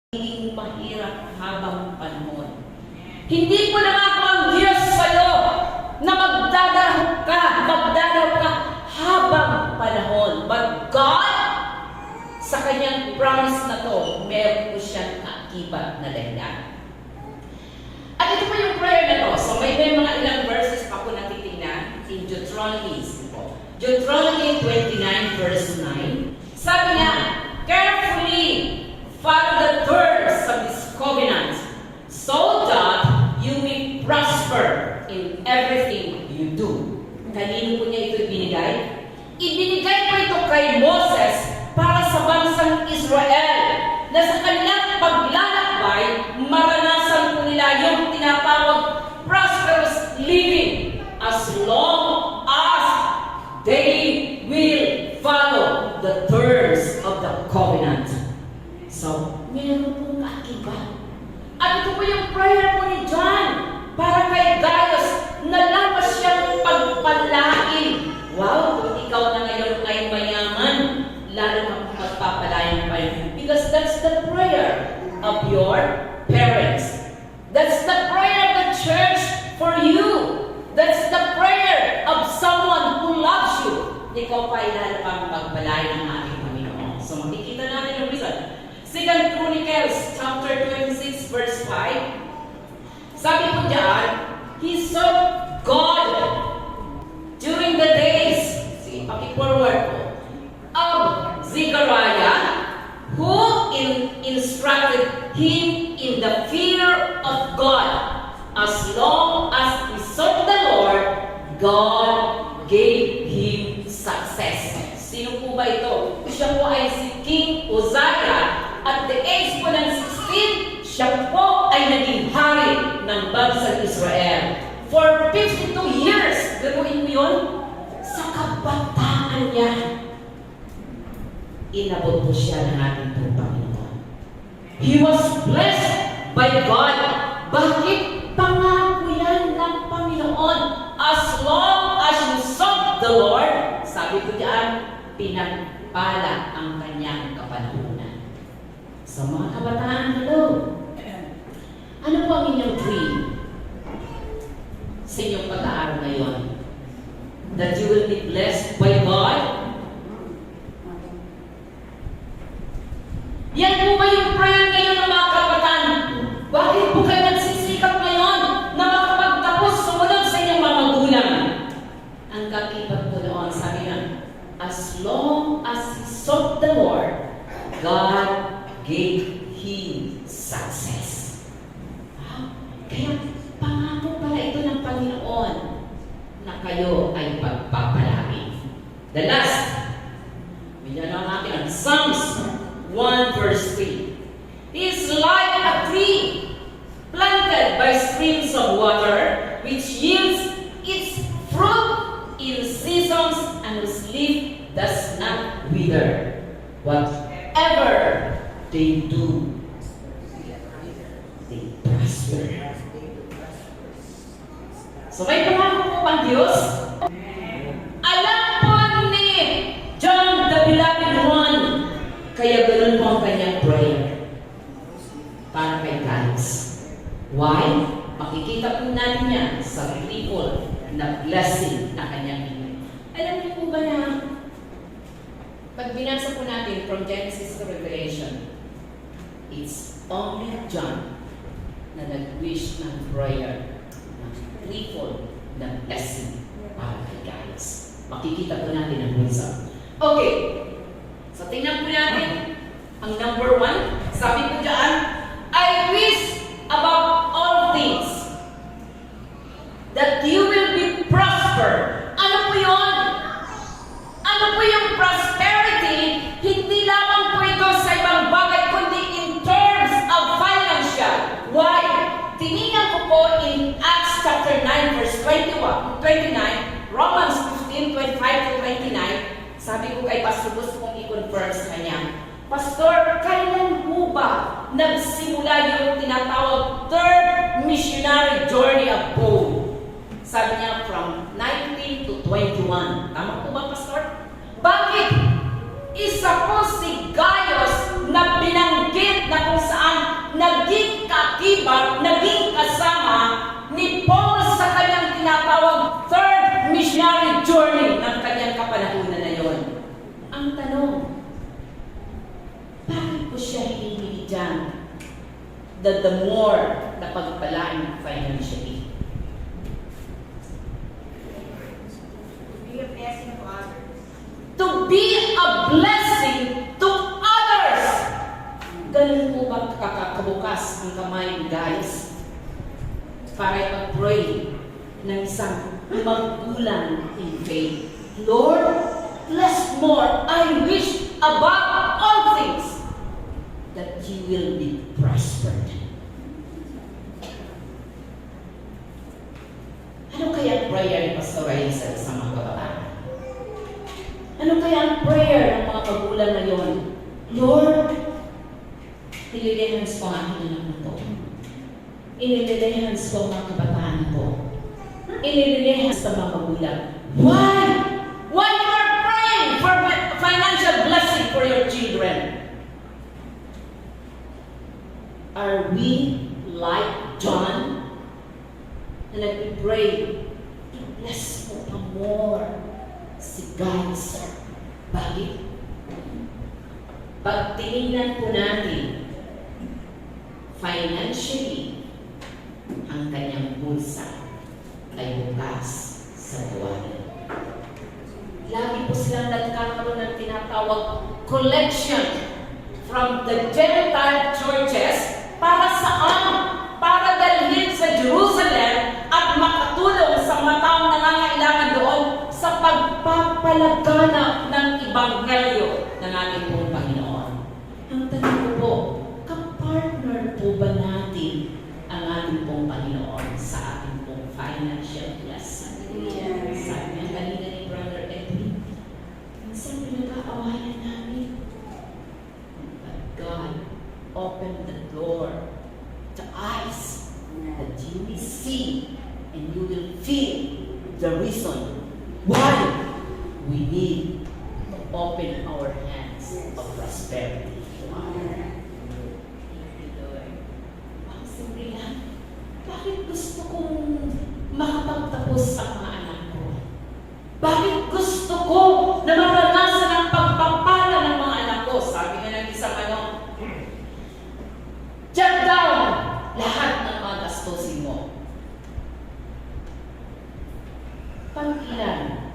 magiging mahirap habang panahon. Hindi po nangako ang Diyos sa'yo na magdadalaw ka habang panahon. But God, sa kanyang promise na to, meron po siyang kaakibat na dahilan. At ito po yung prayer na to. So may mga ilang verses pa po natitingnan in Deuteronomy. Deuteronomy 29 verse 9. Sabi niya, carefully follow the terms of this covenant so that you may prosper in everything you do. Kanino po niya ito ibinigay? Ibinigay po ito kay Moses para sa bansang Israel na sa kanilang paglalakbay, maranasan po nila yung tinatawag prosperous living as long as they will follow the terms of the covenant. So, meron pong kaakibat. At ito po yung prayer po ni John para kay Gaius na lapas siyang pagpalain. Wow, kung ikaw na ngayon ay mayaman, lalo na magpapalain pa yun. Because that's the prayer of your parents. That's the prayer of the church for you. That's the prayer of someone who loves you. Ikaw pa ay lalo pang pagpalain ng ating Panginoon. So, makikita natin yung reason. 2 Chronicles chapter 26 verse 5. Sabi po diyan, he sought God during the days, sige, paki-forward po, of Zechariah, who instructed him in the fear of God. As long as he sought the Lord, God gave him success. Sino po ba ito? Siya po ay si King Uzziah. At the age po ng 16, siya po ay naging hari ng bansang Israel. For 52 years, gagawin mo yun, sa kabataan niya, inabot po siya ng ating pong Panginoon. He was blessed by God. Bakit? Pangako yan ng Panginoon. As long as you sought the Lord, sabi ko diyan, pinagpala ang kanyang kapanahunan. Sa mga kabataan, hello. Ano po ang inyong dream sa inyong pag-aaral ngayon? That you will be blessed by God? Yan po ba yung prayer ngayon ng mga kabataan? Bakit po kayo nagsisikap ngayon na makapagtapos sumunod sa inyong mga magulang? Ang kakibat po doon, sabi nga, as long as he sought the Lord, God gave him success. Kaya pangako pala ito ng Panginoon na kayo ay pagpapalaki. The last, bigyan lang natin ang Psalms 1 verse 3. He is like a tree planted by streams of water, which yields its fruit in seasons and whose leaf does not wither. Whatever they do, they prosper. So may pangako po ang Diyos. Alam po ni John the Beloved One, kaya ganun po ang kanyang prayer para kay Gaius. Why? Makikita po natin yan sa triple na blessing na kanyang hinay. Alam niyo po ba na pag binasa po natin from Genesis to Revelation, it's only John na nag-wish ng prayer ng threefold na blessing para kay Gaius. Makikita po natin ang reason. Okay. So, tingnan po natin ang number 1. Sabi po dyan, I wish above all things that you will be prosper. Ano po yun? Ano po yung prosperity? Hindi lamang po ito sa ibang bagay, kundi in terms of financial. Why? Tinignan ko po in Acts chapter 9 verse 29, Romans 15, 25 to 29, sabi ko kay Pastor, gusto kong i-confirm sa kanya, Pastor, kailan po ba nagsimula yung tinatawag third missionary journey of Paul? Sabi niya from 19 to 21. Tama po ba, Pastor? Bakit? Isa po si Gaius na binanggit na kung saan the more na pagpalain financially. Be a blessing to others. To be a blessing to others. Ganun po ba kakabukas ang kamay, guys? Para mag-pray ng isang magulang in faith. Lord, bless more. I wish above all things that you will be prospered. Ano kaya ang prayer ni Pastor Raisa sa mga kabataan? Ano kaya ang prayer ng mga magulang ngayon? Lord, inililihans ko ang aking anak na to. Inililihans ko ang mga kabataan na to. Inililihans sa mga magulang. Why? Why you are praying for financial blessing for your children? Are we like John? Na nag-pray, bless mo pa more si guys. Bakit? Pag tinignan po natin, financially, ang kanyang bulsa ay bukas sa buwan. Lagi po silang nagkakaroon ng tinatawag collection from the Gentile churches para saan? Para dalhin sa Jerusalem at makatulong sa mga taong nangangailangan doon sa pagpapalaganap ng Ebanghelyo ng ating pong Panginoon. Ang tanong ko po, kapartner po ba natin ang ating pong Panginoon sa ating pong financial blessing? Yes. Sabi niya kanina ni Brother Edwin, minsan pinag-aawayan namin. But God opened the door, the eyes, that you will see and you will feel the reason why we need to open our hands of prosperity. Ang simple lang, bakit gusto kong makapagtapos sa mga anak ko? Bakit gusto ko na maranasan ang pagpapala ng mga anak ko? Sabi nga ng isang jot down lahat ng mga gastusin mo. Pangkilan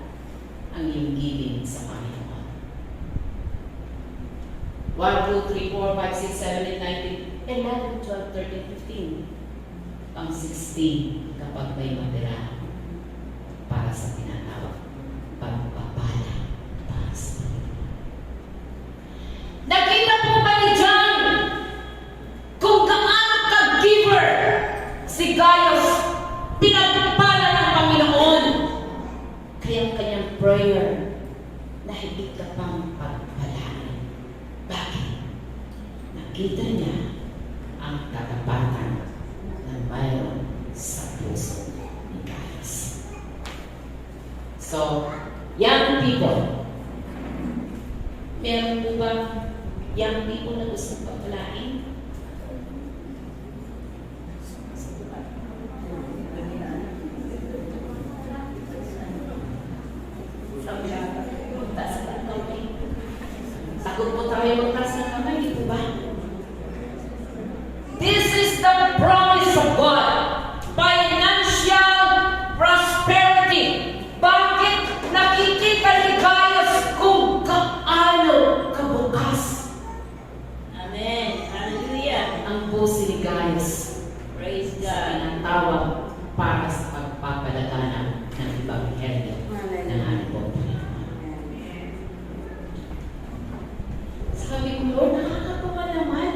ang iyong giving sa Panginoon. 1, 2, 3, 4, 5, 6, 7, 8, 9, 10, 11, 12, 13, 15. Ang 16 kapag may matira para sa tinatawag pagpapala para sa Panginoon. Nakita po ba ni John kung gaano ka-giver si Gaius, pinagpala ng Panginoon? Kaya ang kanyang prayer na higit ka pang pagpalaan. Bakit? Nakita niya ang katapatan na mayroon sa puso ni Gaius. So, young people, meron po ba young people na gusto pagpalain? Sagot po tayo magtaas ng kamay, di po ba? This is the promise of God. Financial prosperity. Bakit nakikita ni Gaius kung kaano kabukas? Amen. Hallelujah. Ang puso ni Gaius, Praise God. ang tawag para sa pagpapalaganap ng Ebanghelyo ng ating pong Panginoon. Sabi ko, Lord, nakakatawa naman.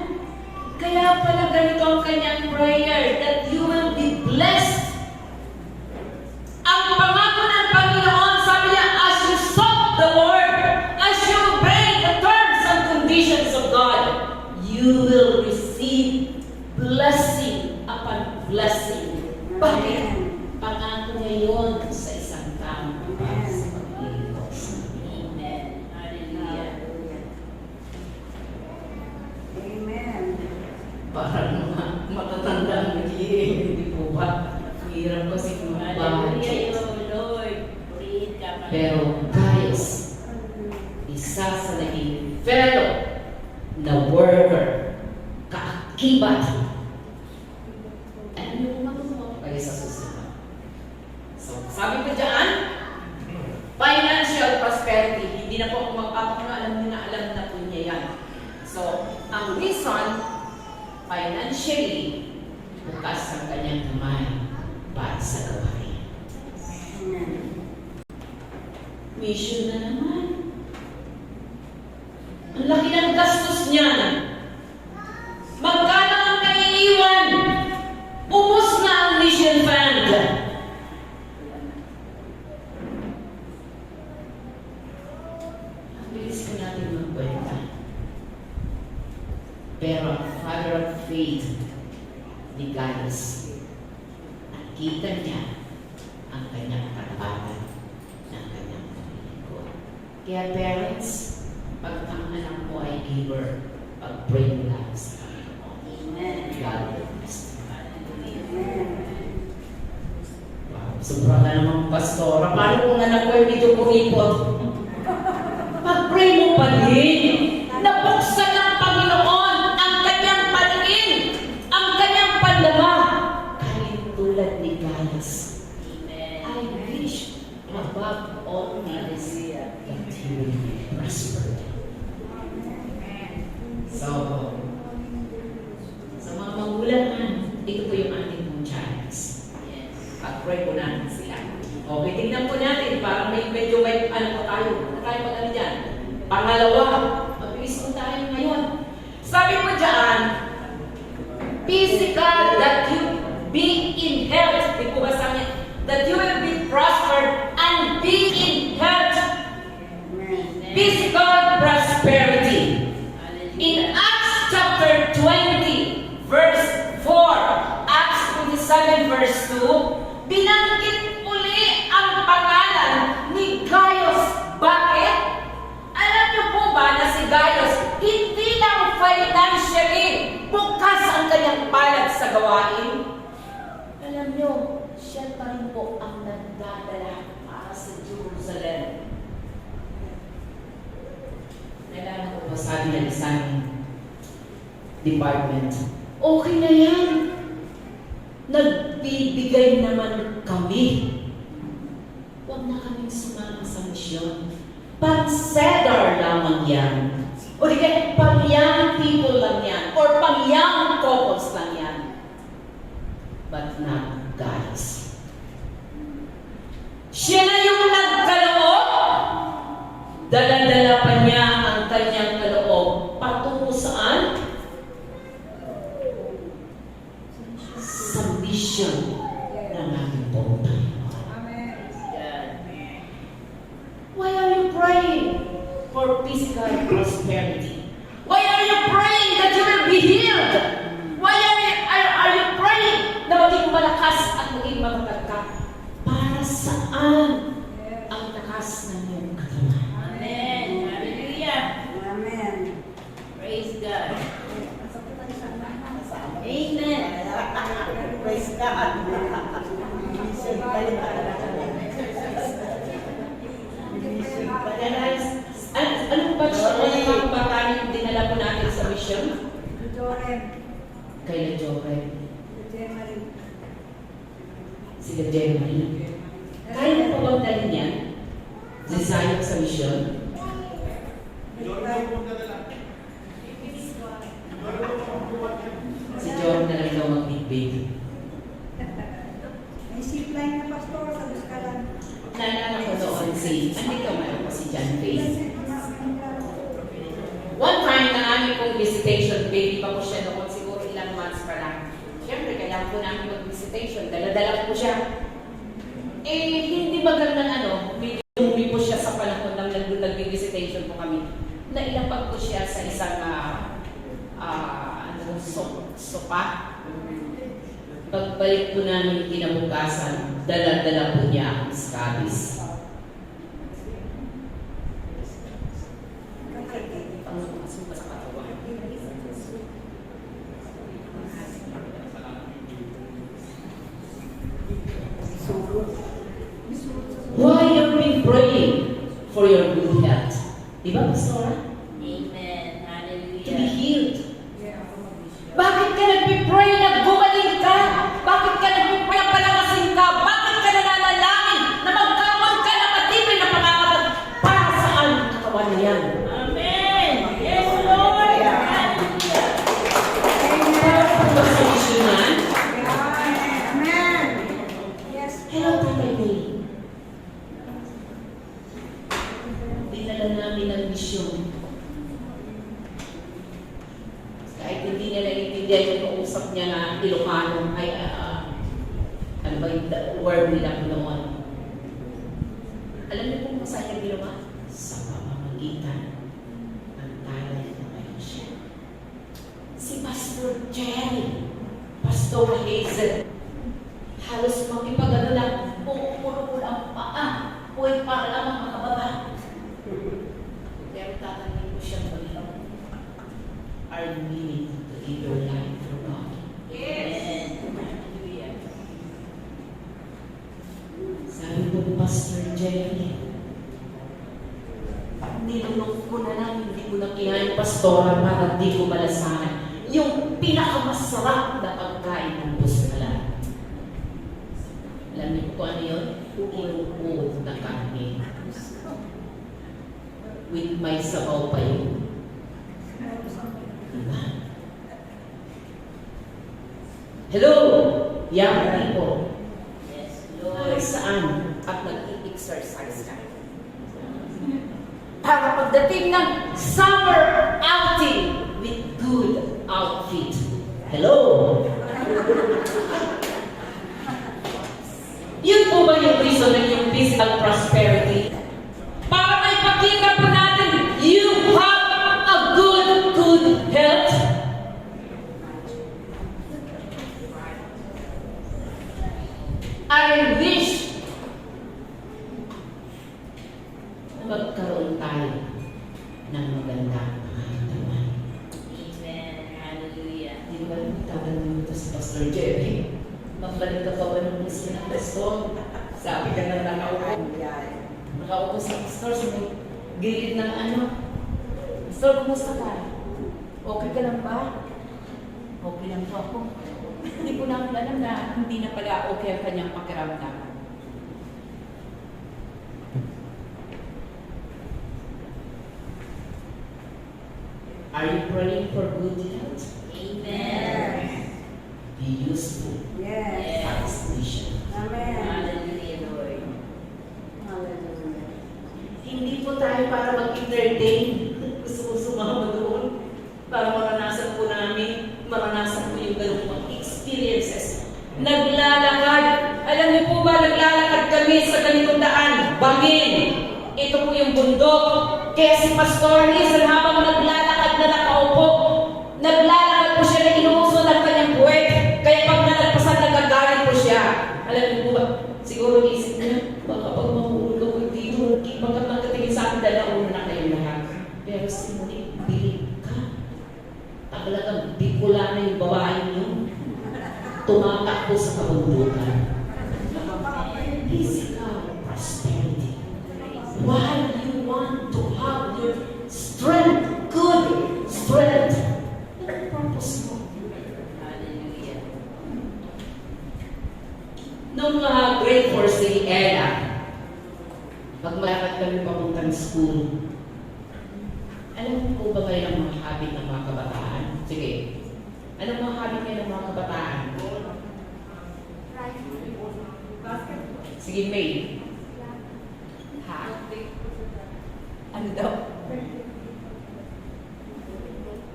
Kaya pala ganito ang kanyang prayer, that you will be blessed. Ang pangako ng Panginoon, sabi niya, as you sought the Lord, as you obey the terms and conditions of God, you will receive blessing upon blessing. Bakit? Pangako ngayon sa isang tao para sa pagliligtas. Amen. Hallelujah. Amen. Parang matatanda ang nag-iing, hindi po ba? Hirap kasi Hallelujah, budget. Lord. Purihin ka, Panginoon. Pero guys, isa sa naging fellow na worker, kaakibat son financially, bukas ang kanyang kamay para sa gawain. Amen. Mission na naman. Ang laki ng gastos niyan. Magkano ang naiiwan? Ubus na ang mission fund. Ang bilis ko natin magkwenta. Pero ang father of faith ni Gaius, nakita niya ang kanyang karapat ng kanyang pamilya. Kaya parents, pag ang anak mo ay giver, pag-pray mo lang sa Panginoon. Amen. God will bless you. Amen. Wow, sobra ka namang pastora. Paano kung anak ko ay medyo kuripot? Pag-pray mo pa din. Nabuksan ng Panginoon ang kanyang paningin, ang kanyang pandama. Kahit tulad ni Gaius. I wish above all things that he will be prospered. So, sa mga magulang, ito po yung ating pong challenge. Pag-pray po natin sila. Okay, tingnan po natin para medyo may ano po tayo. Ano tayo mag-ano dyan? Pangalawa, mabilis po tayo ngayon. Sabi mo dyan, physical that you be in health. Di po ba sabi? That you will be prospered and be in health. Amen. Physical prosperity. In Acts chapter 20, verse 4, Acts 27, verse 2, binanggit uli ang pangalan ni Gaius. Bakit? Alam niyo po ba na si Gaius, hindi lang financially bukas ang kanyang palad sa gawain? Alam niyo, siya pa rin po ang nagdadala para sa Jerusalem. Nalala ko po sabi ng isang department, okay na yan. Nagbibigay naman kami. Huwag na kaming sumama sa misyon. Pang-cedar lamang yan. O di kaya pang-young people lang yan. Or pang-young couples lang yan. But not guys. Siya na yung nagkaloob. Dala-dala pa niya ang kanyang kaloob patungo saan? Sa mission ng ating pong Panginoon. Why are you praying for physical prosperity? Why are you praying that you will be healed? Why are you praying na maging malakas at maging matatag ka? Para saan ang takas ng iyong katawan? Amen. Hallelujah. Amen. Praise God. Amen. Praise God. Anong batch ng bata yung dinala po natin sa mission? Kay Joren. Sila Jeremy. Kaya na po bang dalhin yan? Si Zion sa mission? Si Joren na lang daw mag-big. May zipline na pastor sa Buskalan. Naalala ko doon andito meron po si John Faith. One time na namin pong visitation, baby pa po siya noon, siguro ilang months pa lang. Siyempre, kailangan po namin mag-visitation, dala-dala po siya. Hindi magandang hindi po siya sa panahon ng nag-visitation po kami. Nailapag po siya sa isang sopa. Pagbalik po namin kinabukasan, dala-dala po niya ang scabies. Pangasuka sa katawan. Why are we praying for your good health? Di ba, Pastora? Amen. To be Hallelujah. healed. Bakit ka nagpipray na gumaling ka? Bakit ka nagpipray na palakasin ka? Bakit ka nananalangin na magkaroon ka ng matibay na pangangabat? Para saan ang katawan na yan? Amen. Yes, Lord. Hallelujah. niya na Ilocano, ay, ano ba yung word nila noon? Alam niyo kung masaya ginawa? Sa pamamagitan ng talay na ngayon siya. Si Pastor Jerry, Pastor Hazel, halos makipagano lang, puro ang paa, puwag para lang ang makababa. Pero tatanungin ko siya Panginoon, are you willing to give your life for God? Yes. Hallelujah. Sabi ko, Pastor Jerry, nilunok ko na lang, hindi ko na kinain pastora para di ko malasahan yung pinakamasarap na pagkain ng pustalan. Alam niyo kung ano yun? Inuod na kami. With may sabaw pa yun. Diba? Hello! Young people. Yes, Para Lord. saan at nag-i-exercise ka? Para pagdating ng summer outing with good outfit. Hello! Yun po ba yung reason ng yung physical prosperity? Para may pakita po natin, you have a good health. I wish magkaroon tayo ng magandang pangatawan. Amen. Hallelujah. Di ba tatanungin ito si Pastor Jerry? Magbalik ka pa ba ng gusto ng pastor? Sabi ka na nakaupo. Nakaupo sa pastor sa may gilid ng ano. Pastor, kumusta ka? Okay ka lang ba? Okay lang po ako. Hindi ko na alam na hindi na pala okay ang kanyang pakiramdam. Are you praying for good health? Amen. Be useful Yes. for this nation. Amen. Hallelujah, Lord. Hallelujah. Hindi po tayo para mag-entertain. Gusto ko sumama doon para maranasan po po yung ganung mga experiences. Naglalakad. Alam niyo po ba, naglalakad kami sa ganitong daan. Bangin. Ito po yung bundok. Kaya si Pastor Hazel habang naglalakad na nakaupo, naglalakad po siya na inuuso ng kanyang buwet. Kaya pag nalagpasan, nagagalit po siya. Alam niyo po ba, siguro isip niya, baka pag mahulog ko dito, baka nagkatingin sa akin, dalauna na kayo lahat. Pero sinulit, bilib ka. Talagang bigula na yung babae niyo. Tumatakbo sa kabundukan. Physical prosperity. Why you want to have your strength, good strength? Anong purpose mo? Hallelujah. Nung grade 4 si Ella, magmalakad kami papuntang school. Alam mo po ba kayo ng mga habit ng mga kabataan? Sige. Anong mga habit kayo ng mga kabataan? Sige, May. Ha? Ano daw?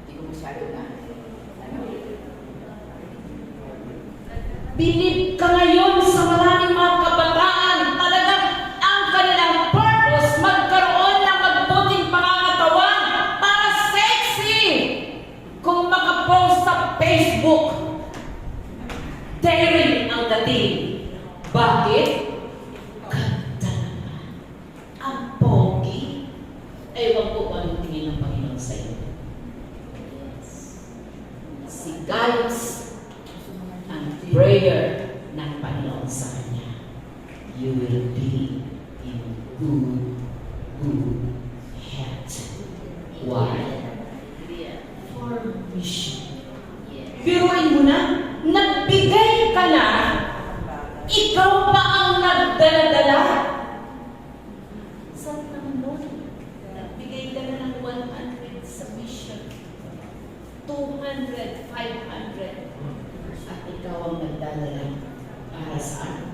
Hindi ko masyado na. Bilib ka ngayon sa maraming mga kabataan. Talagang ang kanilang purpose, magkaroon ng magbuting pangangatawan para sexy. Kung makapost sa Facebook, daring ang dating. Bakit? Ganda naman. Ang pogi. Ewan ko kung anong tingin ng Panginoon sa iyo. Si guys, ang prayer ng Panginoon sa kanya, you will be in good health. Why? Hallelujah. For mission. Yes. Biruin mo na, nagbigay ka na, ikaw pa ang nagdala-dala. Saan naman nun? Nagbigay ka na ng 100 sa mission. 200, 500. At ikaw ang nagdala para saan?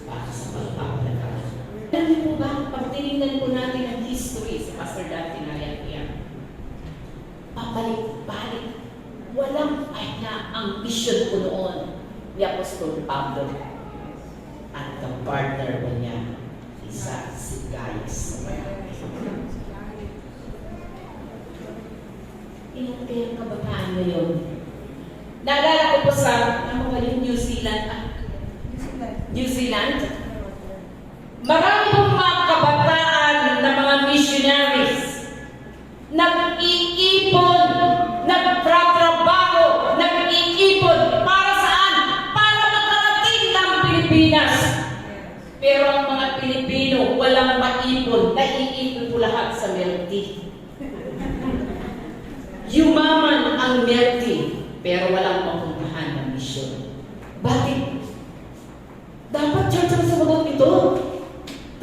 Para sa pagpapalakas. Alam niyo po ba, pag tinignan po natin ang history sa Pastor Dante Nariang, pabalik-balik, walang ay na ang mission mission ko noon ni Apostol Pablo. At ka-partner ko niya, isa si Gaius. Ilan kayang kabataan ngayon? Naalala ko po sa, ano ba yung New Zealand? New Zealand? Marami pong mga kabataan na mga missionaries nag-iipon, nagtratrabaho, nag-iipon para saan? Para makarating ng Pilipinas. Pero ang mga Pilipino walang maipon, naiipon po lahat sa milk tea. Yumaman ang milk tea, pero walang mapuntahan ng misyon. Bakit? Dapat church ang sumagot ito.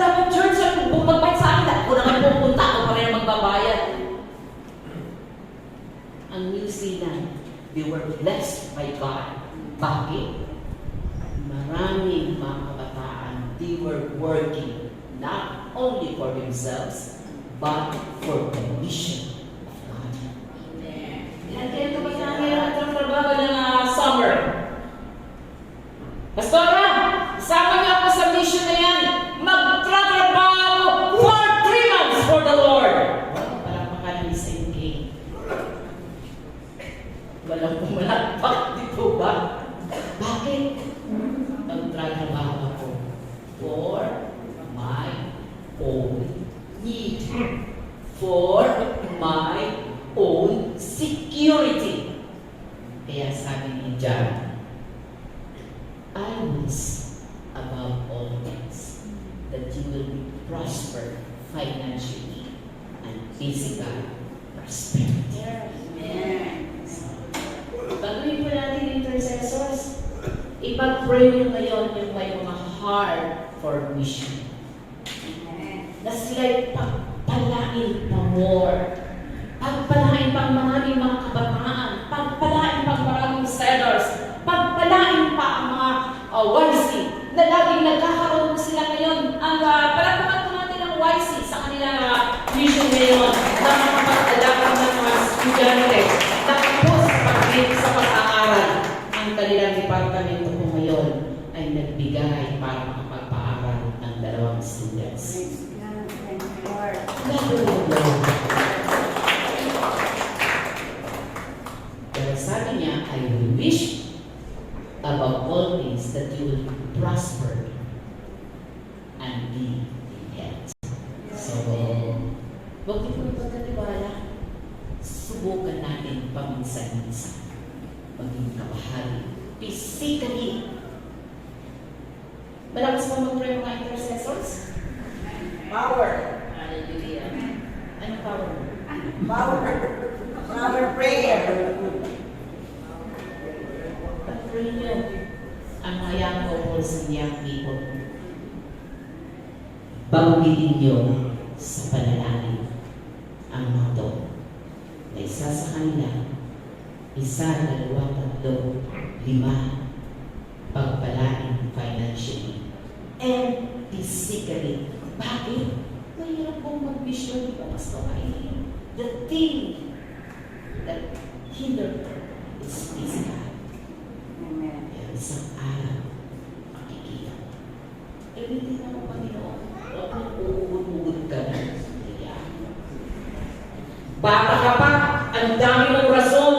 Dapat church ang magbayad sa akin. Kung naman pupunta, ako pa rin magbabayad. Ang New Zealand, they were blessed by God. Bakit? Maraming mga kabataan, they were working not only for themselves, but for the mission of God. Ilan kayo kabataan ngayon at trabaho ng summer? Pastora, sama niyo ako sa mission na yan. Magtratrabaho for 3 months for the Lord. Parang makalang sa UK. Walang pumalakpak dito ba? Bakit? Magtratrabaho ako for my own need. For my own security. Kaya sabi ni John, I wish above all things that you will be prosper financially and physical prosperity. Amen. Gagawin po natin intercessors. Ipag-pray nyo ngayon yung may mga heart for mission. Amen. Na sila'y pagpalain pa more. Pagpalain pang maraming mga kabataan. Pagpalain pang maraming sellers. Pagpalain pa ang mga YC na laging nagkakaroon po sila ngayon. Ang palagpakan po natin ang YC sa kanilang mission ngayon na makapag-alakan ng mga estudyante na po sa pag-aaral. Ang kanilang departamento po ngayon ay nagbigay para makapagpaaral ng 2 students. Praise God. Thank you, Lord. Pero sabi niya, I wish above all things that you will prosper and be in health. So, huwag niyo po pagkatiwala. Subukan natin paminsan-minsan maging kabahagi. Physically. Malakas pa mag-pray mga intercessors? Power. Hallelujah. Anong power? Power. Power prayer. Pag-pray niyo ang mga young couples and young people. Banggitin niyo sa panalangin ang motto na isa sa kanila, 1, 2, 3, 5, pagpalain financially and physically. Bakit? Mahirap pong mag-mission, di ba, Pastor Aileen? The thing that hindered her is physical. Amen. Kaya isang araw, makikita mo. Everything na mo, Panginoon, huwag mong uugod-ugod ka na. Bata ka pa, ang dami mong rason.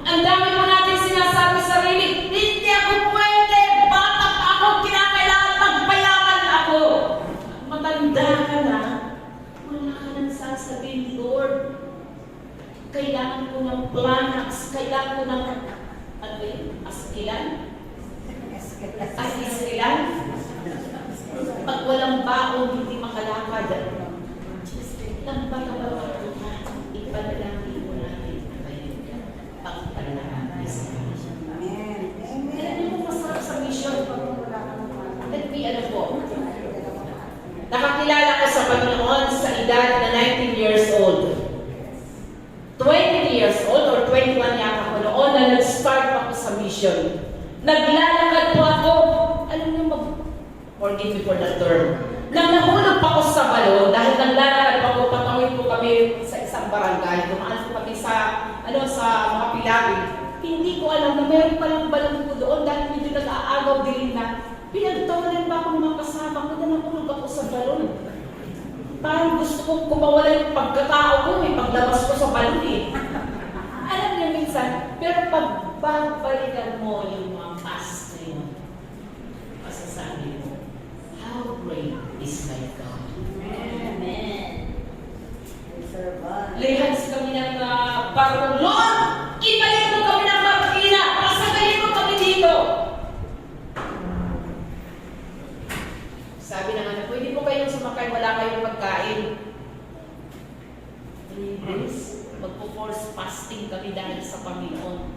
Ang dami mo natin sinasabi sa sarili, hindi ako pwede, bata pa ako, kinakailangan magpayaman ako. Matanda ka na, wala ka nang sasabihin, Lord, kailangan ko ng planax, kailangan ko ng, ano yun, askilan? Askilan? Pag walang baon, hindi makalakad. Nang bata-bata ka, ipanalangin mo natin na kayo pagpanalangin sa Diyos. Amen. Kaya niyo mo masarap sa mission. Let me, ano po, nakakilala ko sa Panginoon sa edad na 19 years old. 20 years old or 21 yata ko noon na nag-start ako sa mission. Naglalakad po ako, alam niyo forgive me for the term, nang nahulog pa ako sa balon dahil naglalakad pa ako, patawid po kami sa isang barangay, dumaan po kami sa, sa mga pilabi. hindi ko alam na meron palang balon ko doon dahil medyo nag-aagaw din na pinagtawanan ba ako ng mga kasama ko na nakulog ako sa balon. Parang gusto kong kumawala yung pagkatao ko, may paglabas ko sa balon eh. Alam niyo minsan, pero pag babalikan mo yung mga past na yun, masasabi mo, how great is my God. Amen. Lihans kami ng barong, Lord, ibalik mo kami ng Marikina, pasagayin mo kami dito. Sabi ng anak, pwede po kayong sumakay, wala kayong pagkain. 3 days, magpo-force fasting kami dahil sa Panginoon.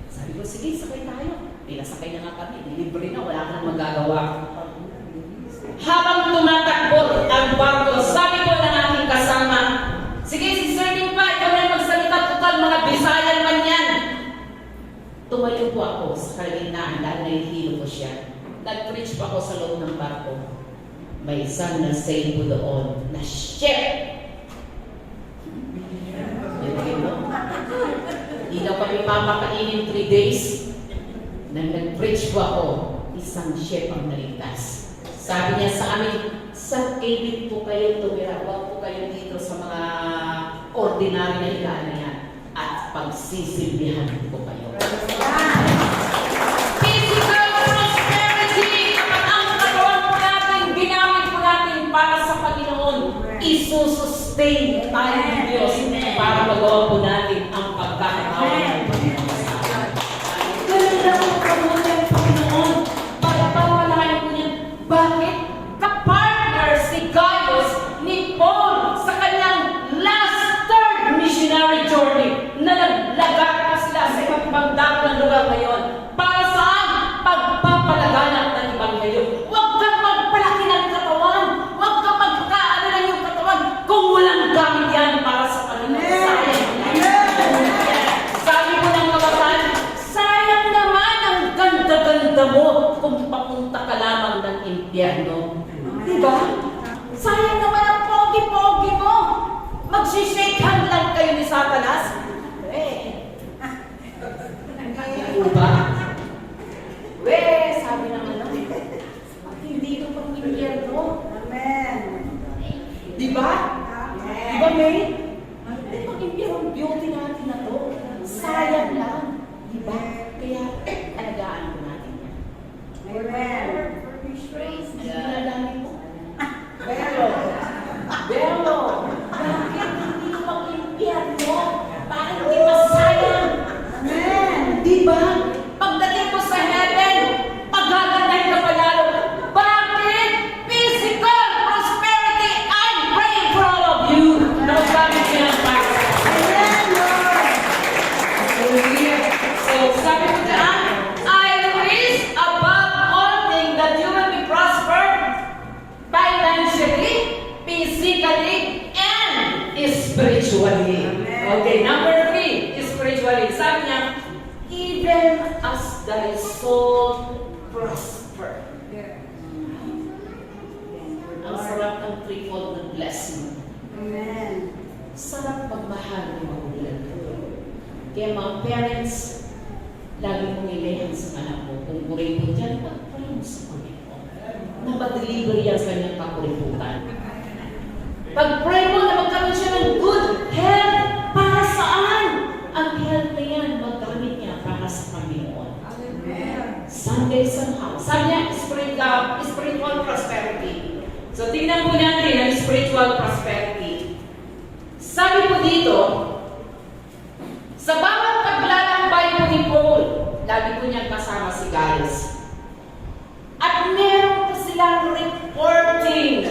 Sabi ko, sige, sakay tayo. Pinasakay na nga kami, libre na, wala ka nang magagawa. Habang tumatakbo ang barko, sabi ko ng aking kasama, sige, si Sir Nimpa, ikaw na magsalita total, mga Bisayan man yan. Tumayo po ako sa kalagitnaan dahil nahihilo ko siya. Nag-preach pa ako sa loob ng barko. May isang na-say po doon na ship. Hindi daw kami mapakainin 3 days. Nang nag-preach po ako, isang ship ang naligtas. Sabi niya sa amin, sa Edith po kayo tumira, huwag po kayo dito sa mga ordinary na higaan na yan. At pagsisilbihan po kayo. Physical prosperity ang katawan po natin, ginamit po natin para sa Panginoon. Isusustain tayo ng Diyos para magawa po natin ang pagkakaawa ng Panginoon sa atin. Ganun lang po kamuti ang Panginoon para pamalayan po niya. Bakit? Kapartner si Gaius ni Paul sa kanyang last third missionary journey na naglagak pa sila sa iba't ibang dakong lugar ngayon. Para saan? Pagpapalaganap ng Ebanghelyo. Huwag kang magpalaki ng katawan. Huwag kang magkaano ng iyong katawan kung walang gamit yan para sa Panginoon. Sayang. Sabi ko ng kabataan, sayang naman ang ganda-ganda mo kung papunta ka lamang ng impyerno. Diba? Sayang naman ang pogi-pogi mo. Magsishake hand lang kayo ni Satanas. Diba? Sabi naman lang, hindi ito pang impyerno. Amen. Diba? Diba, Mary? Hindi pang impyerno beauty natin na to. Sayang lang. Diba? Kaya, alagaan ko natin yan. Amen. Praise Ano ginadamit mo? Pero, Belo! Bakit hindi ko pang impyerno? Bakit di masayang? Amen. Diba? Pagdating mo sa heaven, paghagandahin ka pa lalo. Bakit? Physical prosperity. I'm praying for all of you. Na magkamit niya ng Bible. Amen, Lord. So, sabi ko dyan, I wish above all things that you will be prospered financially, physically, and spiritually. Amen. Okay, number 3, spiritually. Sabi niya, even as thy soul prosper. Ang sarap ng threefold na blessing. Amen. Sarap magmahal ng magulang. Kaya mga parents, lagi kong ilayan sa anak ko, kung puri po dyan, pagpuri mo sa Panginoon. Na ma-deliver yan sa kanyang kapuriputan. Pag-pray mo na magkaroon siya ng good health, para saan? Ang health na yan, magkamit niya para sa Panginoon. Amen. Sunday somehow. Sabi niya, spiritual prosperity. So, tingnan po natin ang spiritual prosperity. Sabi po dito, sa bawat paglalakbay po ni Paul, lagi po niyang kasama si Gaius. At meron po silang reporting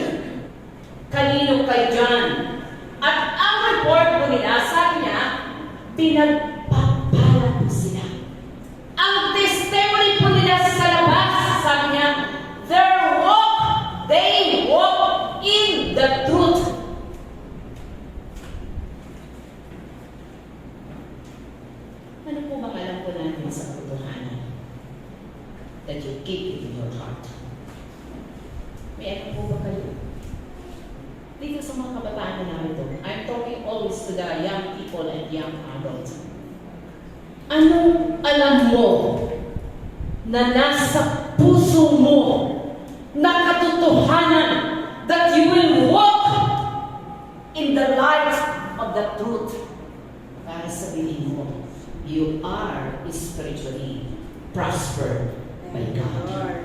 kanino kay John. At ang report po nila, sabi niya, pinagpapala po sila. Ang testimony po nila sa labas, sabi niya, they walk in the truth. Ano po bang alam po natin sa katotohanan? That you keep it in your heart. May ano po ba kayo? Dito sa mga kabataan na narito, I'm talking always to the young people and young adults. Anong alam mo na nasa puso mo na katotohanan that you will walk in the light of the truth? Para sabihin mo, you are spiritually prospered by God. Lord.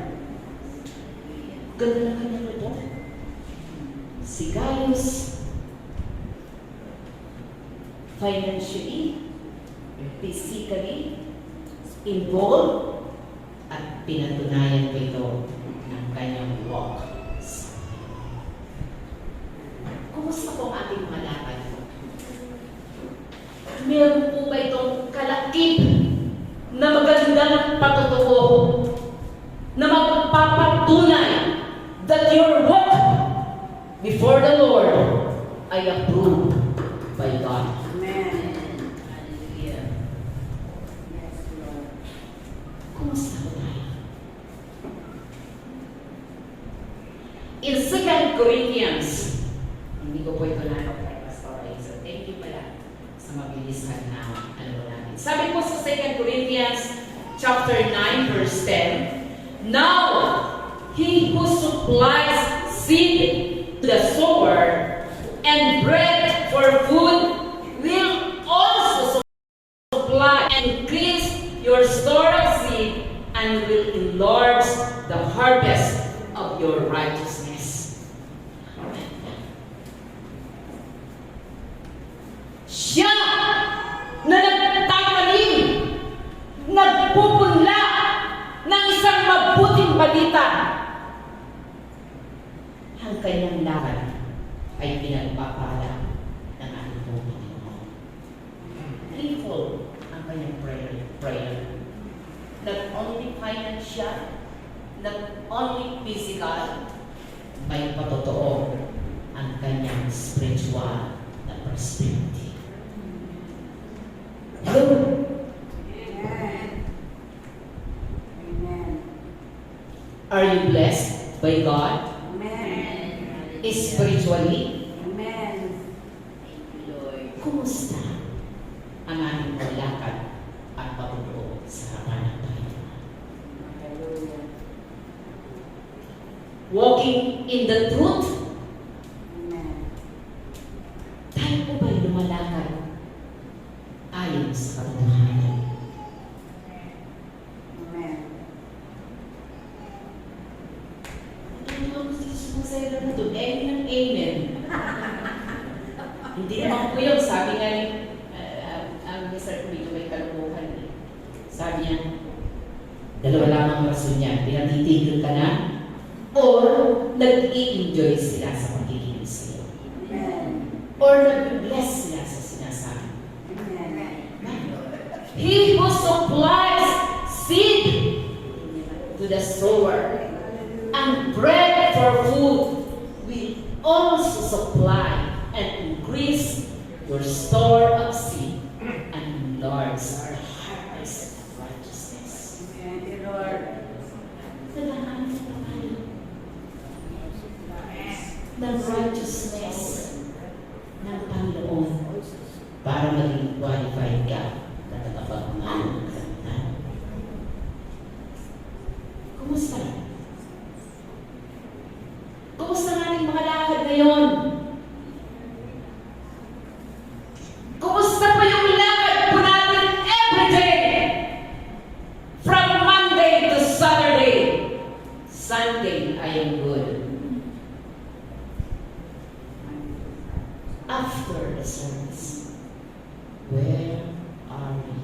Ganda na kanyang report. Si Gaius, financially, physically, involved, at pinatunayan ko ito ng kanyang walk. Kumusta po ang ating mga lakad? Meron po ba itong kalakip na maganda ng patutuo na magpapatunay that your walk before the Lord ay approved by God? Amen. Hallelujah. Yes, Lord. Kumusta po tayo? In 2 Corinthians, hindi ko po ito nanong kay Pastor Ray, so thank you pala sa mabilisan na ano natin. Sabi po sa 2 Corinthians chapter 9 verse 10, now, he who supplies seed to the sower and bread for food will also supply and increase your store of seed and will enlarge the harvest of your righteousness. Siya na nagtatanim, nagpupunla ng isang mabuting balita, ang kanyang lakad ay pinagpapala ng ating Panginoon. Threefold ang kanyang prayer. Not only financial, not only physical, may patotoo ang kanyang spiritual na prosperity. Hello? Amen. Amen. Are you blessed by God Amen. spiritually? Amen. Kumusta ang ating paglakad at patutuo sa harapan ng Panginoon? Hallelujah. Walking in the truth, Amen. tayo po ba'y lumalakad ayon sa katotohanan? Amen. Hindi naman gusto sumasaya na ito. Amen. Hindi naman po yung sabi nga ni ang Mr. Kumito may kalukuhan eh. Sabi niya, dalawa lang ang rason niya. Pinatitigil ka na or nag-i-enjoy sila sa pagkikinig sa iyo. Amen. Or nag-bless sila sa sinasabi. Amen. He who supplies seed to the sower and bread for food will also supply and increase your store of seed and enlarge the harvest of righteousness. Amen, Lord. Kailangan mo na tayo ng righteousness ng Panginoon para maging qualified ka na tagapagmahal ng kalimutan. Kumusta? Kumusta ang ating mga lakad ngayon? Kumusta pa yung lakad po natin everyday? From Monday to Saturday. Sunday, I am good. After the service, where are you?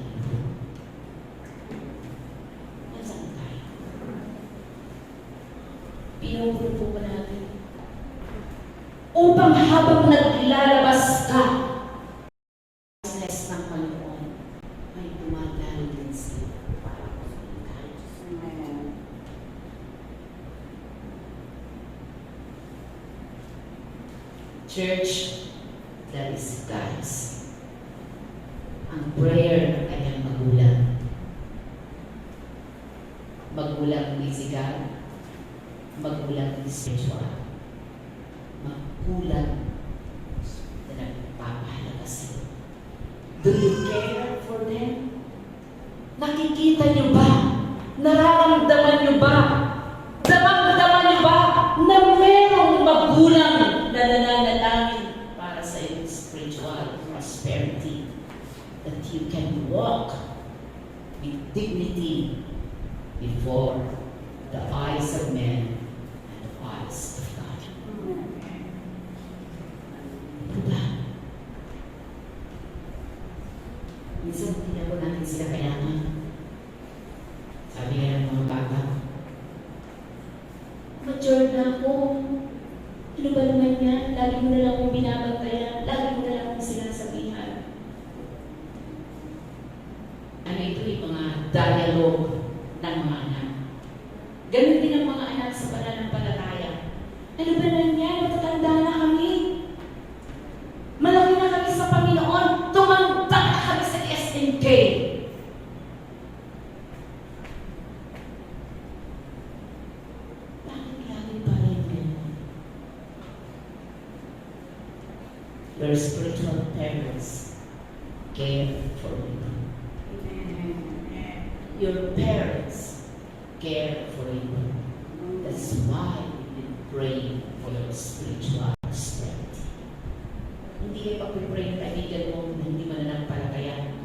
Nasaan tayo? Pinupuro po natin upang habang naglalabas ka ng Panginoon ay dumadalo din sila para kumita. Amen. Church, that is guys. Ang prayer ay ang magulang. Magulang physical, magulang spiritual, magulang na nagpapahalaga sa'yo. Do you care for them? with dignity before the eyes of men and the eyes of God. Diba? Minsan, hindi po natin sila kailangan. Sabi nga ng mga bata, mature na ako. Ano ba naman yan? Lagi mo na lang akong binabantayan. Lagi mo na lang akong sinasabihan. Ano ito yung mga dialogue ng mga anak. Ganun din ang mga anak sa pananampalataya. Ano ba naman yan? Matatanda na kami. Malaki na kami sa Panginoon. Tumanda na kami sa SNK. Bakit lagi pa rin ganun? Your spiritual parents care for you. Your parents care for you. That's why you pray for your spiritual strength. Hindi kayo pag-pray ng kaibigan mo na hindi mananampalataya.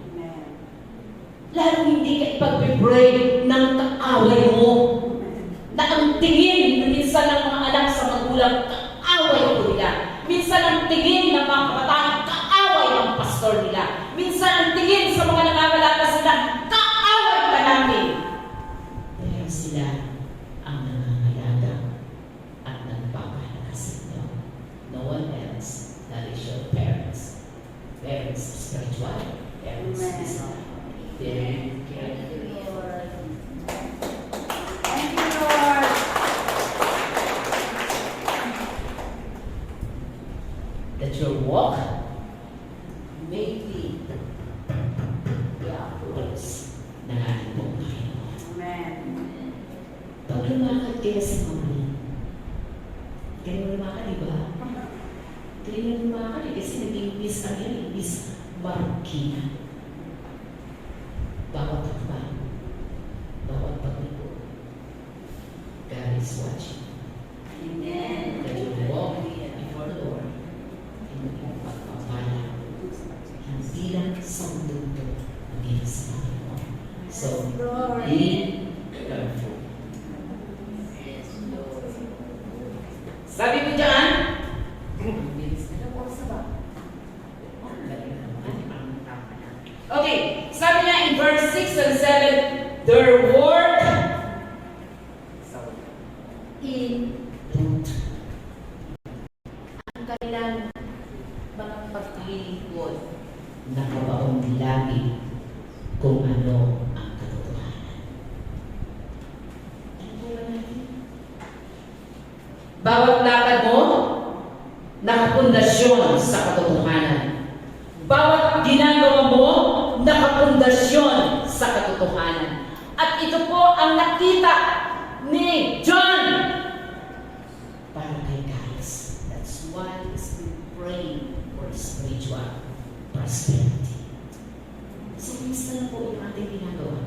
Lalo hindi ka ipag-pray ng kaaway mo. Na ang tingin na minsan ng mga anak sa magulang, kaaway ko nila. Minsan ang tingin ng mga kabataan, kaaway ang pastor nila. Minsan ang tingin sa mga nangangalaga sila, kaaway ka namin. Pero sila ang nangangalaga at nagpapahalaga sa inyo. No one else. That is your parents. Parents is spiritual. Parents is very caring. Thank you, Lord. That your walk may be the apples ng ating pong Panginoon. Amen. Pag lumakad kayo sa mga ganyan lumakad, di ba? Ganyan lumakad kasi naging bis ang yan, bis marukina. Bawat takban, bawat pagnipo, God is watching. Amen. That you walk before the Lord in iyong pagpapala. Hindi lang sa mundo ang sa Panginoon. So, Lord. be careful. Sabi ko dyan, okay, sabi niya in verse 6 and 7, their work in truth. Ang kanilang mga paglilingkod, nakabaong labi kung ano ang katotohanan. Ano po ba natin? Bawat lakad mo, nakapundasyon sa katotohanan. Bawat ginagawa mo, nakapundasyon sa katotohanan. At ito po ang nakita ni John para kay guys. That's why he's been praying for spiritual prosperity. So, kumusta na po yung ating ginagawa?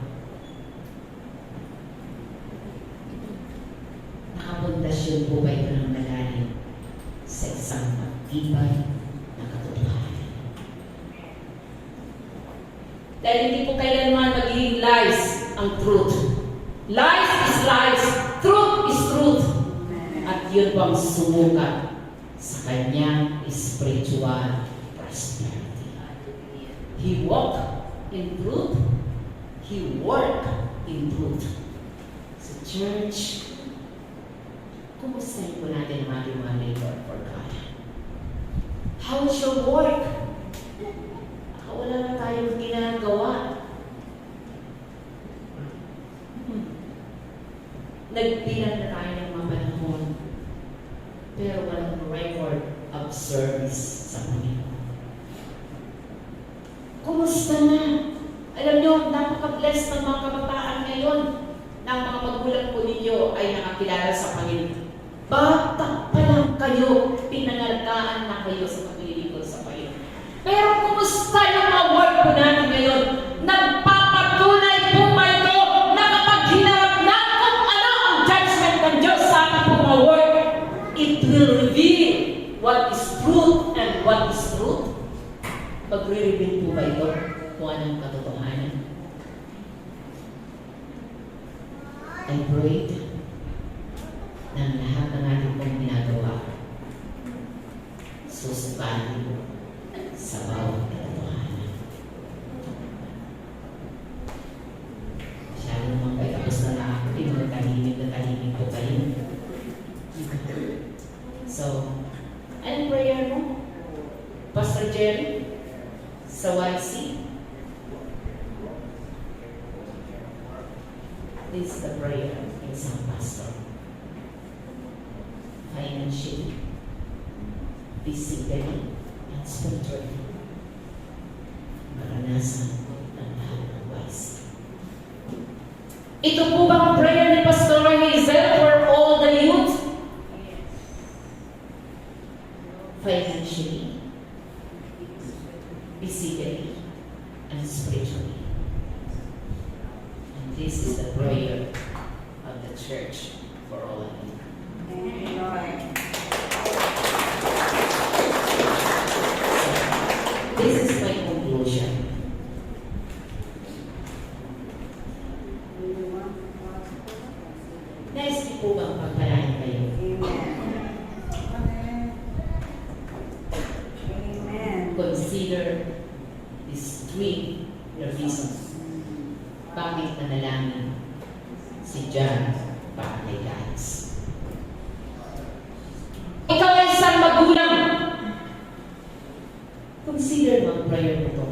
Nakapundasyon po ba ito ng malalim sa isang matibay na katotohanan? Dahil hindi po kailanman magiging lies ang truth. Lies is lies. Truth is truth. At yun po ang sumukat sa kanyang spiritual prosperity. He walked in truth. He worked in truth. Sa church, kumustahin po natin ang ating mga labor for God? How is your work? Wala na tayong ginagawa. Nagbilang na tayo ng mga panahon, pero walang record of service sa Panginoon. Kumusta na? Alam nyo, napaka-bless ng mga kabataan ngayon na ang mga magulang po ninyo ay nakakilala sa Panginoon. Bata pa lang kayo, pinangalagaan na kayo sa paglilingkod sa Panginoon. Pero kumusta yung mga work po natin ngayon? Nagpapatunay po ba ito na kapag hinarap na kung ano ang judgment ng Diyos sa ating po mga work, it will reveal what is truth and what is truth? Magre-reveal po ba ito kung anong katotohanan? I prayed ng lahat ng ating pong ginagawa susubatin sa bawat katotohanan. Masyado naman kayo, tapos na nakakating, tahimik po kayo. So, anong prayer mo? Pastor Jerry? Sa YC? This is the prayer ng isang pastor. Financially, physically, and spiritually. Maranasan ko ng lahat ng YC. Ito po ba ang prayer ni Pastor Hazel for all the youth? Financially, physically, and spiritually. And this is the prayer of the church for all of you. Thank you, Lord. This is my conclusion. Nais niyo po bang pagpalain kayo? Amen. Amen. Consider these three reasons. Bakit nanalangin si John para kay guys? Ikaw ay isang magulang. Consider mo ang prayer mo to.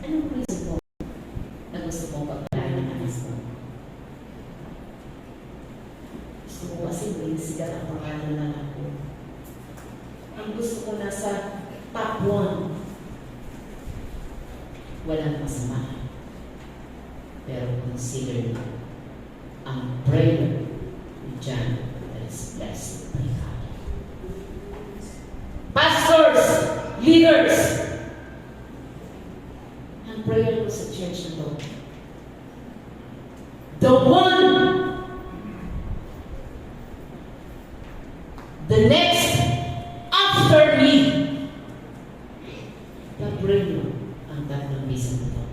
Anong reason mo na gusto mong pagpalain ng anak mo? Gusto mo kasi may sigat ang pangalan ng anak ko. Ang gusto ko nasa top 1. Walang masama. Pero consider mo ang prayer ni John that is blessed by God. Pastors, leaders, ang prayer ko sa church na to, the one, the next after me, pag-pray mo ang tatlong reason na to.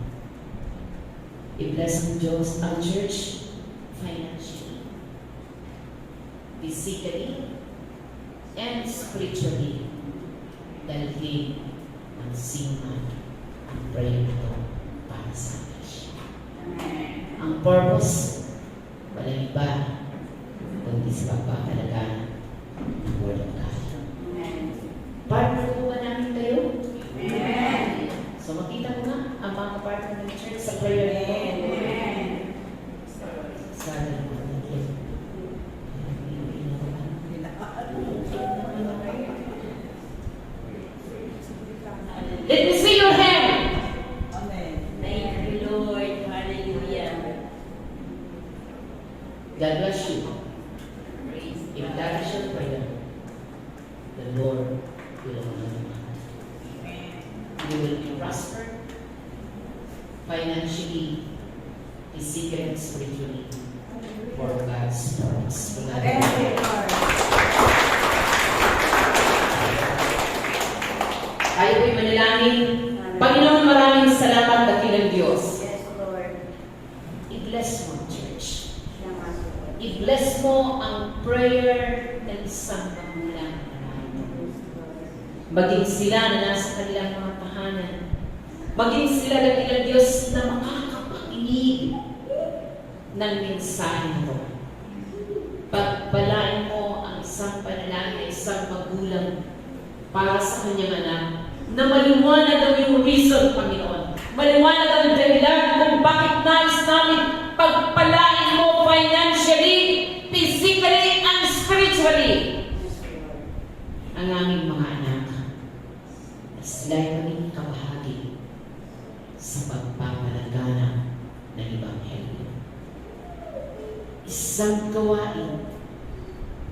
I-bless ang Diyos ang church financially, physically, and spiritually. Dalhin ang singan ang prayer ito para sa church. Ang purpose, walang iba, kundi sa pagpapalagaan ng Word of God. Partner po ba namin kayo? Amen. So makita ko nga ang mga partner ng church sa prayer nito. Amen. Sana naman natin. Let me see your hand. Thank you, Lord. Hallelujah. God bless you. If that is your prayer, the Lord will honor you. You will be prospered financially, physically, and spiritually for God's purpose. Thank you, Lord. Tayo po'y manalangin. Panginoon, maraming salamat dakilang Diyos. Yes, Lord. I-bless mo ang church. Salamat, Lord. I-bless mo ang prayer ng isang magulang. Maging sila na nasa kanilang mga tahanan. Maging sila dakilang Diyos na makakapakinig ng mensahe nito. Pagpalain mo ang isang panalangin, isang magulang para sa kanyang anak, na maliwanag ang yung reason, Panginoon. Maliwanag ang dahilan kung bakit nais namin pagpalain mo financially, physically, and spiritually ang aming mga anak na sila'y maging kabahagi sa pagpapalagana ng Ebanghelyo. Isang gawain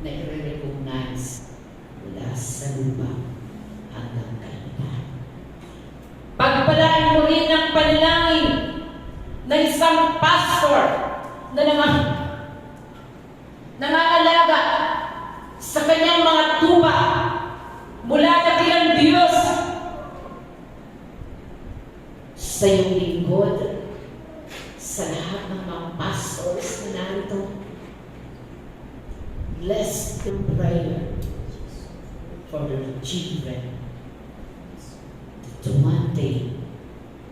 na i-recognize mula sa lupa hanggang kalangitan. Pagpalain mo rin ang panalangin ng isang pastor na nangangalaga sa kanyang mga tupa mula dakilang Diyos sa iyong lingkod, sa sa lahat ng mga pastors na narito, bless the prayer for their children to one day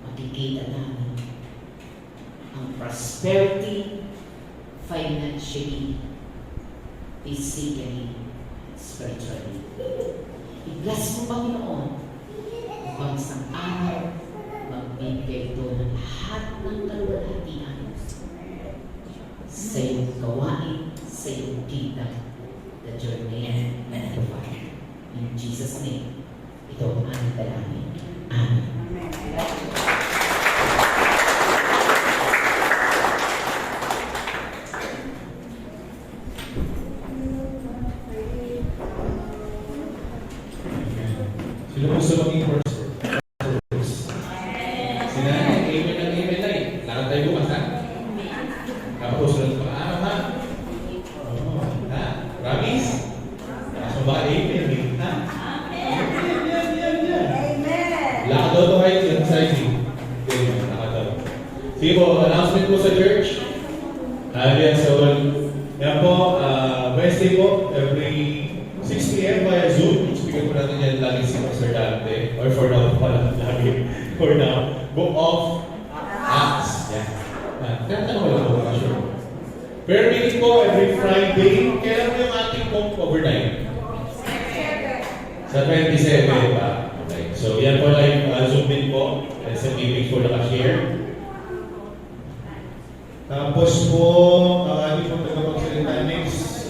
makikita namin ang prosperity financially, physically, spiritually. I-bless mo, Panginoon, upang isang araw magbibigay ito ng lahat ng kaluwalhatian sa iyong gawain, sa iyong kingdom that your name and provide. In Jesus' name, ito ang aming dalangin. Amen. Sino gusto maging first? Sinanay, amen ang amen na eh. Lakad tayo bukas, ha? Tapos sunod pa araw, ha? Oo. Ha? Promise? Kaso ba amen? Ha? Amen. Lakad daw ito kayo, exercising. Lakad daw. Sige po, announcement po sa church. Yan, so, yan po, Wednesday po, every 6 p.m. via Zoom. Speaker po natin yan lagi si Pastor Dante. Or for now, pala, lagi. For now, Book of Acts. Yan. Tanong ko lang po, sure. Prayer meeting po every Friday. Kailan po yung ating pong overnight? Sa 27 ba? Okay. So, yan po live Zoom din po. And sa meetings po naka-share. Tapos po, hindi po tagapagsalita next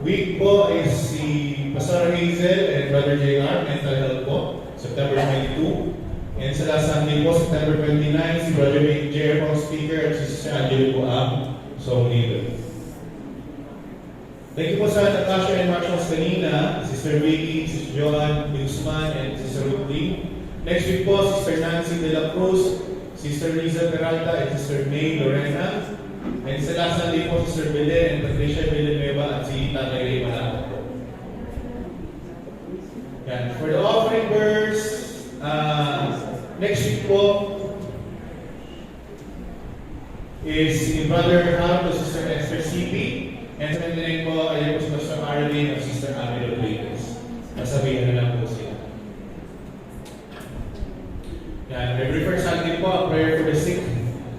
week po is si Pastor Hazel and Brother JR, mental health po, September 22. And sa last Sunday po, September 29, si Brother JR po speaker at si Sister Angelo po ang song leader. Thank you po sa Natasha and Marshall kanina, Sister Vicky, Sister Johan Guzman, and Sister Ruth Lee. Next week po, Sister Nancy de la Cruz, Sister Riza Peralta, and Sister May Lorena. And sa last Sunday po, Sister Belen and Patricia Villanueva at si Tatay Ray Malacot po. Yan. For the offering verse, next week po is si Brother Ham to Sister Esther CP. And sa kanila po, ayun po si Pastor Arlene at Sister Ami Rodriguez. Nasabihan na lang po sila. Yan. Every first Sunday po, a prayer for the sick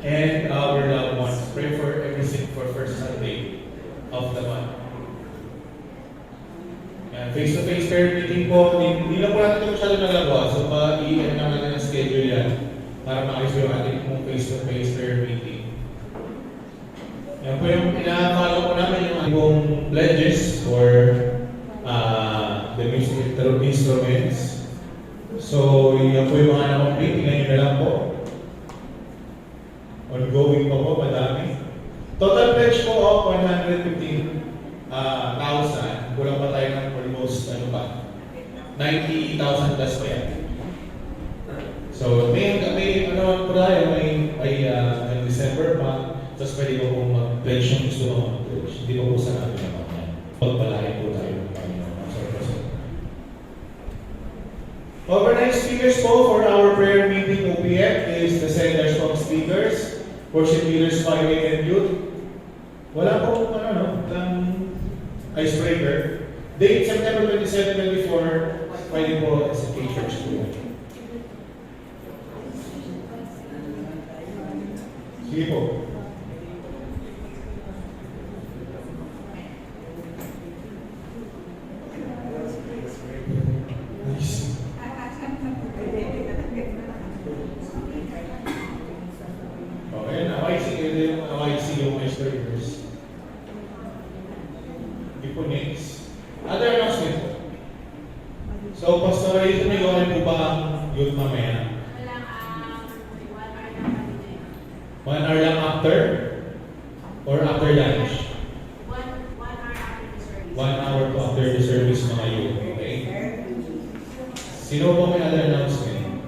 and our loved ones. Pray for everything for first Sunday of the month. Yan. Face-to-face prayer meeting po. Hindi lang po natin ito masyado nalagawa. So, i-end naman natin ang schedule yan para maayos yung ating pong face-to-face prayer meeting. Yan po yung pinapalo po namin yung ating pledges for the music instruments. So, yan po yung mga na-complete. Tingnan nyo na lang po. Ongoing pa po, madami. Total pledge po of 115,000. Kulang pa tayo ng almost, 90,000 plus pa yan. So, may ano po tayo, may December pa, tapos pwede po kung mag-pledge yung gusto mo mag-pledge. Hindi po po sa natin naman yan. Pagpalain po tayo ng Panginoon. Overnight speakers po for our prayer meeting OPF is the Senators from Speakers, Worship Leaders 5A and Youth. Wala po icebreaker. Date September 27, 24, pwede po sa K-Church po yan. Sige po. Nice. Okay, naway sige yung icebreakers. Hindi po next. Other announcement po. So, Pastor, ito may gawin po ba ang youth mamaya? 1 hour lang after? Or after lunch? 1 hour po after the service mga youth. Okay? Sino po may other announcement?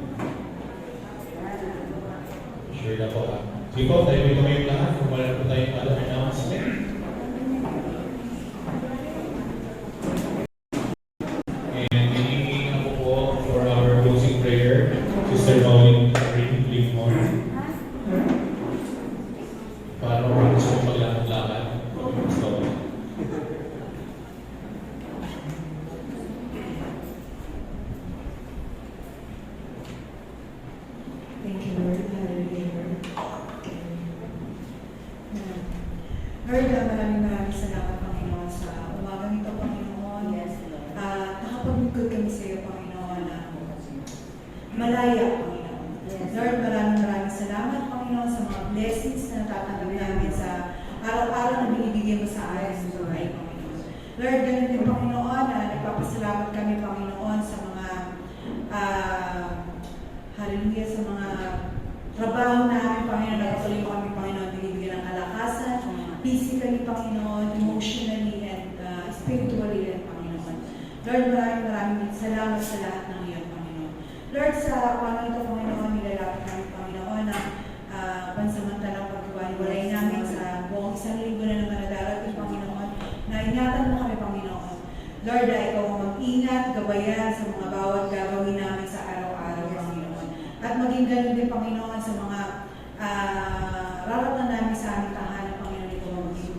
Sure na po ha. Sige po, tayo may tumayong lahat kung wala po tayong other announcement. And hinihingi na po for our closing prayer, Sister Pauline Limon. Lord, maraming salamat, Panginoon, sa umagang ito, Panginoon. Yes, Lord. Nakapagmugod kami sa iyo, Panginoon, na malaya, Panginoon. Yes. Lord, maraming salamat, Panginoon, sa mga blessings na natatanggap namin sa araw-araw na binibigay mo sa amin sa buhay, Panginoon. Lord, ganun din, Panginoon, na nagpapasalamat kami, Panginoon, sa mga hallelujah, sa mga trabaho namin, Panginoon, nagpatuloy mo kami, Panginoon, binibigyan ng kalakasan, physically, Panginoon, emotionally, and spiritually, and Panginoon. Lord, maraming salamat sa lahat ng iyon, Panginoon. Lord, sa paano ito, Panginoon, nilalapit namin, Panginoon, na pansamantalang pagkawalay namin sa buong isang linggo na naman na darating, Panginoon, na ingatan mo kami, Panginoon. Lord, ikaw ang mag-ingat, gabayan sa mga bawat gagawin namin sa araw-araw, Panginoon. At maging ganun din, Panginoon, sa mga raratan namin sa aming tahanan, Panginoon, ito maging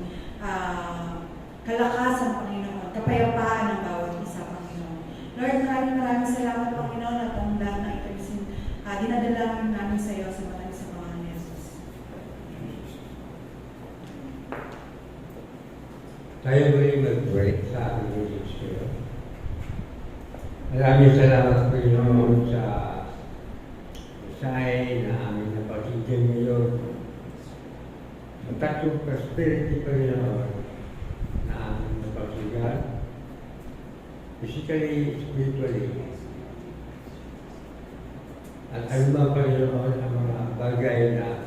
kalakasan, Panginoon, kapayapaan ng bawat isa, Panginoon. Lord, maraming salamat, Panginoon, at ang lahat na ito dinadalangin namin sa iyo sa mata sa mga ni Jesus. Tayo muli mag-break sa ating ministry. Maraming salamat, Panginoon, sa mensahe na aming napakinggan ngayon. Sa tatlong prosperity, Panginoon, na aming napakinggan, physically, spiritually, at anumang, Panginoon, ang mga bagay na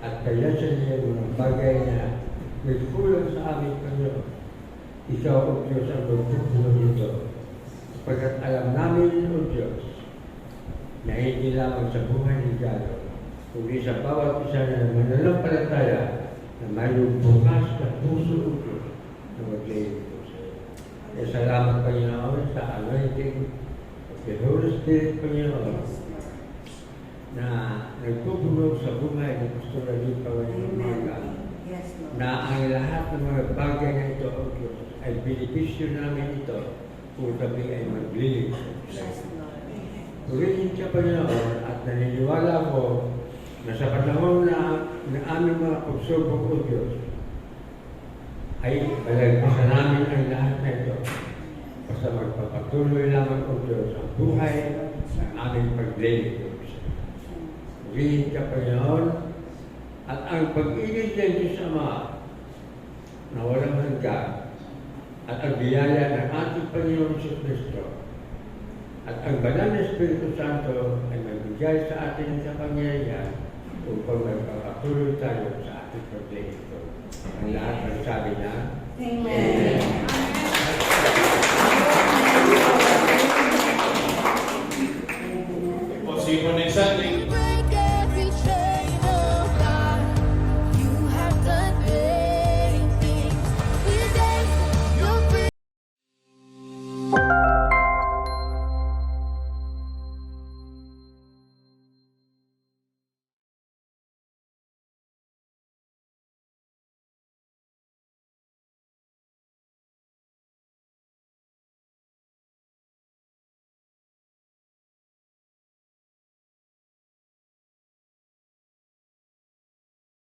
at kaya sa niya mga bagay na may kulang sa amin, Panginoon. Ikaw, O Diyos, ang magpupuno nito. Sapagkat alam namin, O Diyos, na hindi lamang sa buhay ni Galo, kundi sa bawat isa na mananampalataya na mayroong bukas na puso, O Diyos, na mag-iig po sa iyo. Kaya salamat, Panginoon, sa anointing of the Holy Spirit, Panginoon, na nagpupuno sa buhay ng Pastor Ali Panginoon, Yes, Lord. na ang lahat ng mga bagay na ito, O Diyos, ay benepisyo namin ito kung kami ay maglilingkod sa Yes, iyo. Lord. Purihin ka, Panginoon, at naniniwala ko na sa panahon na aming mga pagsubok, O Diyos, ay balagpasan namin ang lahat na ito. Basta magpapatuloy lamang, O Diyos, ang buhay ng aming paglilingkod. Purihin ka, Panginoon, at ang pag-ibig ng Diyos Ama na walang hanggan at ang biyaya ng ating Panginoon si Kristo at ang banal na Espiritu Santo ay magbigay sa atin ng kapangyarihan upang magpapatuloy tayo sa ating paglilingkod. Ang lahat ng sabi na, Amen.